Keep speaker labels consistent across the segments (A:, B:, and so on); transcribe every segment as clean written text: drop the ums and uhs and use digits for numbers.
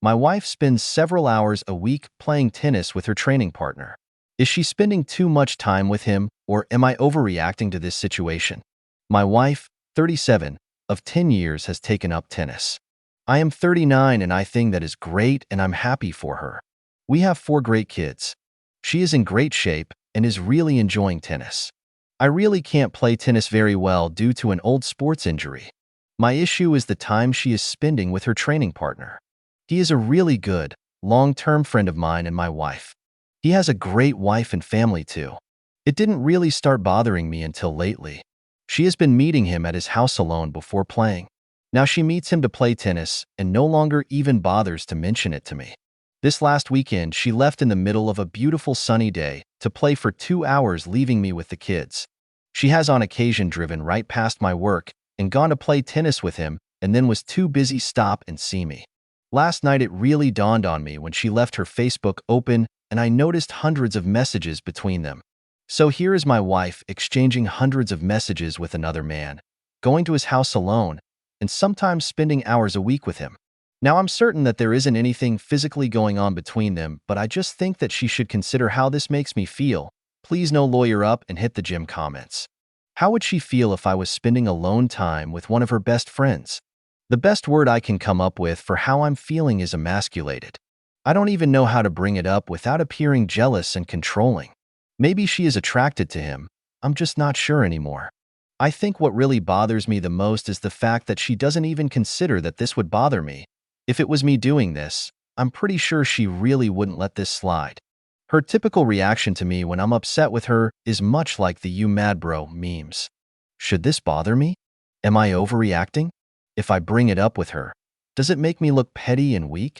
A: My wife spends several hours a week playing tennis with her training partner. Is she spending too much time with him, or am I overreacting to this situation? My wife, 37, of 10 years has taken up tennis. I am 39 and I think that is great and I'm happy for her. We have 4 great kids. She is in great shape and is really enjoying tennis. I really can't play tennis very well due to an old sports injury. My issue is the time she is spending with her training partner. He is a really good, long-term friend of mine and my wife. He has a great wife and family too. It didn't really start bothering me until lately. She has been meeting him at his house alone before playing. Now she meets him to play tennis and no longer even bothers to mention it to me. This last weekend, she left in the middle of a beautiful sunny day to play for 2 hours, leaving me with the kids. She has on occasion driven right past my work and gone to play tennis with him and then was too busy to stop and see me. Last night it really dawned on me when she left her Facebook open and I noticed hundreds of messages between them. So here is my wife exchanging hundreds of messages with another man, going to his house alone, and sometimes spending hours a week with him. Now I'm certain that there isn't anything physically going on between them, but I just think that she should consider how this makes me feel. Please no lawyer up and hit the gym comments. How would she feel if I was spending alone time with one of her best friends? The best word I can come up with for how I'm feeling is emasculated. I don't even know how to bring it up without appearing jealous and controlling. Maybe she is attracted to him. I'm just not sure anymore. I think what really bothers me the most is the fact that she doesn't even consider that this would bother me. If it was me doing this, I'm pretty sure she really wouldn't let this slide. Her typical reaction to me when I'm upset with her is much like the "you mad bro" memes. Should this bother me? Am I overreacting? If I bring it up with her, does it make me look petty and weak?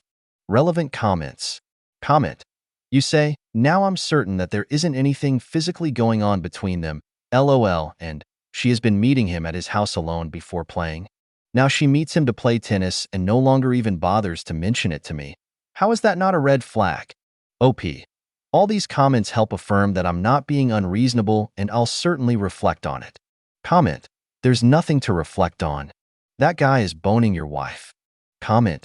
A: Relevant comments. Comment. You say, now I'm certain that there isn't anything physically going on between them, LOL, and she has been meeting him at his house alone before playing. Now she meets him to play tennis and no longer even bothers to mention it to me. How is that not a red flag? OP. All these comments help affirm that I'm not being unreasonable and I'll certainly reflect on it. Comment. There's nothing to reflect on. That guy is boning your wife. Comment.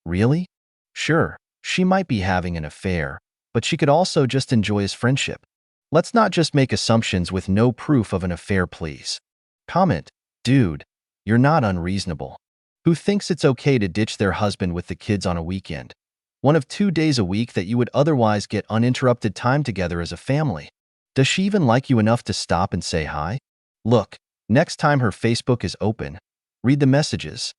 A: Really? Sure, she might be having an affair, but she could also just enjoy his friendship. Let's not just make assumptions with no proof of an affair, please. Comment. Dude, you're not unreasonable. Who thinks it's okay to ditch their husband with the kids on a weekend? One of 2 days a week that you would otherwise get uninterrupted time together as a family. Does she even like you enough to stop and say hi? Look, next time her Facebook is open, read the messages.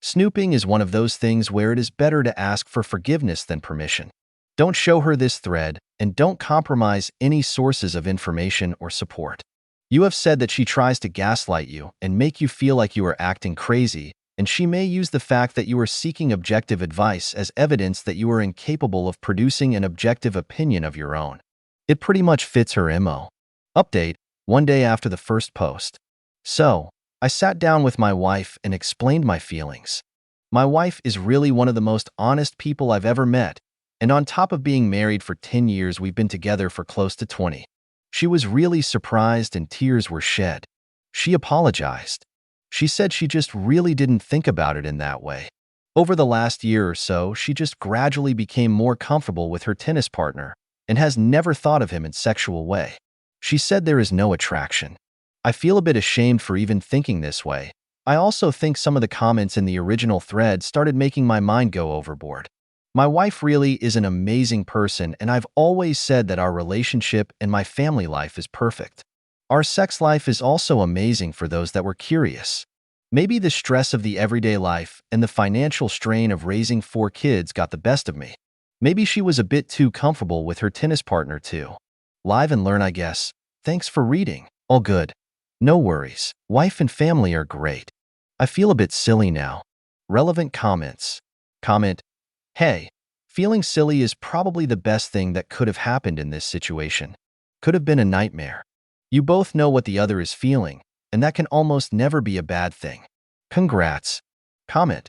A: Snooping is one of those things where it is better to ask for forgiveness than permission. Don't show her this thread, and don't compromise any sources of information or support. You have said that she tries to gaslight you and make you feel like you are acting crazy, and she may use the fact that you are seeking objective advice as evidence that you are incapable of producing an objective opinion of your own. It pretty much fits her MO. Update, 1 day after the first post. So, I sat down with my wife and explained my feelings. My wife is really one of the most honest people I've ever met, and on top of being married for 10 years, we've been together for close to 20. She was really surprised and tears were shed. She apologized. She said she just really didn't think about it in that way. Over the last year or so, she just gradually became more comfortable with her tennis partner and has never thought of him in a sexual way. She said there is no attraction. I feel a bit ashamed for even thinking this way. I also think some of the comments in the original thread started making my mind go overboard. My wife really is an amazing person, and I've always said that our relationship and my family life is perfect. Our sex life is also amazing for those that were curious. Maybe the stress of the everyday life and the financial strain of raising 4 kids got the best of me. Maybe she was a bit too comfortable with her tennis partner too. Live and learn, I guess. Thanks for reading. All good. No worries. Wife and family are great. I feel a bit silly now. Relevant comments. Comment. Hey, feeling silly is probably the best thing that could have happened in this situation. Could have been a nightmare. You both know what the other is feeling, and that can almost never be a bad thing. Congrats. Comment.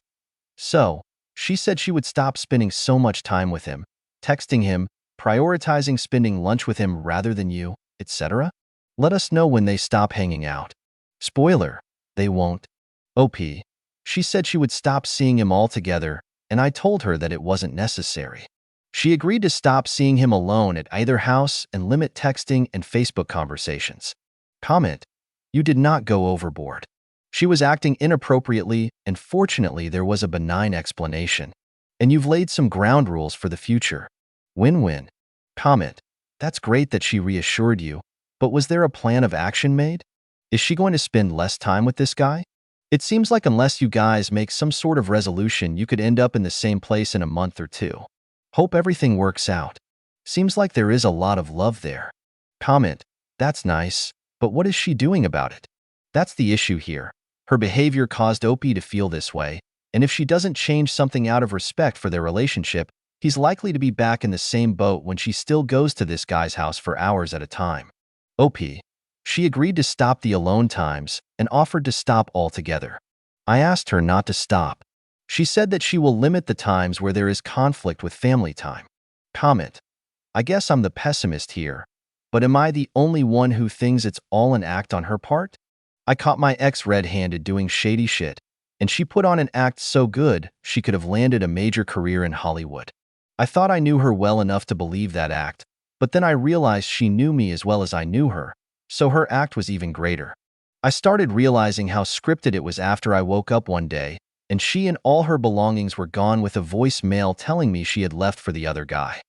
A: So, she said she would stop spending so much time with him, texting him, prioritizing spending lunch with him rather than you, etc. Let us know when they stop hanging out. Spoiler, they won't. OP. She said she would stop seeing him altogether, and I told her that it wasn't necessary. She agreed to stop seeing him alone at either house and limit texting and Facebook conversations. Comment: You did not go overboard. She was acting inappropriately, and fortunately there was a benign explanation. And you've laid some ground rules for the future. Win-win. Comment: That's great that she reassured you, but was there a plan of action made? Is she going to spend less time with this guy? It seems like unless you guys make some sort of resolution, you could end up in the same place in a month or two. Hope everything works out. Seems like there is a lot of love there. Comment: That's nice, but what is she doing about it? That's the issue here. Her behavior caused Opie to feel this way, and if she doesn't change something out of respect for their relationship, he's likely to be back in the same boat when she still goes to this guy's house for hours at a time. Opie: She agreed to stop the alone times and offered to stop altogether. I asked her not to stop. She said that she will limit the times where there is conflict with family time. Comment: I guess I'm the pessimist here, but am I the only one who thinks it's all an act on her part? I caught my ex red-handed doing shady shit, and she put on an act so good she could have landed a major career in Hollywood. I thought I knew her well enough to believe that act, but then I realized she knew me as well as I knew her, so her act was even greater. I started realizing how scripted it was after I woke up one day, and she and all her belongings were gone with a voicemail telling me she had left for the other guy.